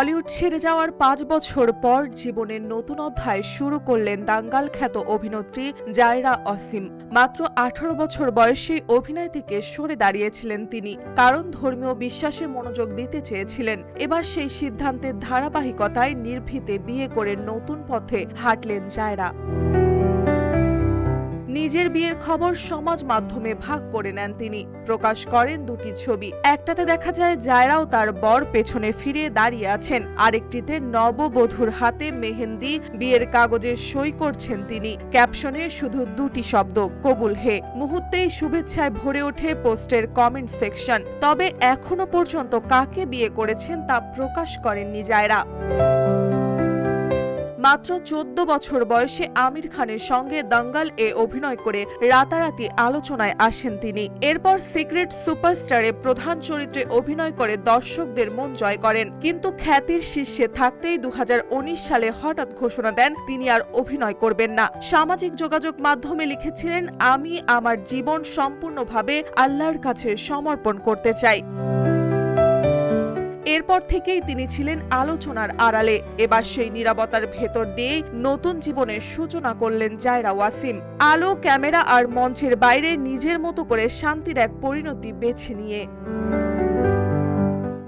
বলিউড ছেড়ে যাওয়ার ৫ বছর পর জীবনের নতুন অধ্যায় শুরু করলেন দাঙ্গাল খ্যাত অভিনেত্রী জায়রা ওয়াসিম। মাত্র ১৮ বছর বয়সে অভিনয় থেকে সরে দাঁড়িয়েছিলেন তিনি, কারণ ধর্মীয় বিশ্বাসে মনোযোগ দিতে চেয়েছিলেন। এবার সেই সিদ্ধান্তের ধারাবাহিকতায় নির্ভীতে বিয়ে করে নতুন পথে হাঁটলেন জায়রা। নিজের বিয়ের খবর সমাজ মাধ্যমে ভাগ করে নেন তিনি, প্রকাশ করেন দুটি ছবি। একটাতে দেখা যায় জায়রাও তার বর পেছনে ফিরে দাঁড়িয়ে আছেন, আরেকটিতে নববধূর হাতে মেহেন্দি, বিয়ের কাগজে সই করছেন তিনি। ক্যাপশনে শুধু দুটি শব্দ, কবুল হে। মুহূর্তেই শুভেচ্ছায় ভরে ওঠে পোস্টের কমেন্ট সেকশন। তবে এখনো পর্যন্ত কাকে বিয়ে করেছেন তা প্রকাশ করেননি জায়রা। মাত্র ১৪ বছর বয়সে আমির খানের সঙ্গে দাঙ্গাল এ অভিনয় করে রাতারাতি আলোচনায় আসেন তিনি। এরপর সিক্রেট সুপারস্টারে প্রধান চরিত্রে অভিনয় করে দর্শকদের মন জয় করেন, কিন্তু খ্যাতির শীর্ষে থাকতেই ২০১৯ সালে হঠাৎ ঘোষণা দেন তিনি আর অভিনয় করবেন না। সামাজিক যোগাযোগ মাধ্যমে লিখেছিলেন, আমি আমার জীবন সম্পূর্ণভাবে আল্লাহর কাছে সমর্পণ করতে চাই। এরপর থেকেই তিনি ছিলেন আলোচনার আড়ালে। এবার সেই নীরবতার ভেতর দিয়েই নতুন জীবনের সূচনা করলেন জায়রা ওয়াসিম। আলো, ক্যামেরা আর মঞ্চের বাইরে নিজের মতো করে শান্তির এক পরিণতি বেছে নিয়ে।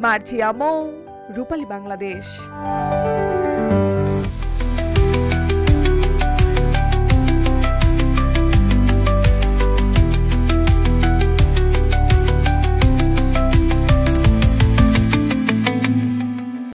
মার্জিয়া মৌ, রূপালী বাংলাদেশ।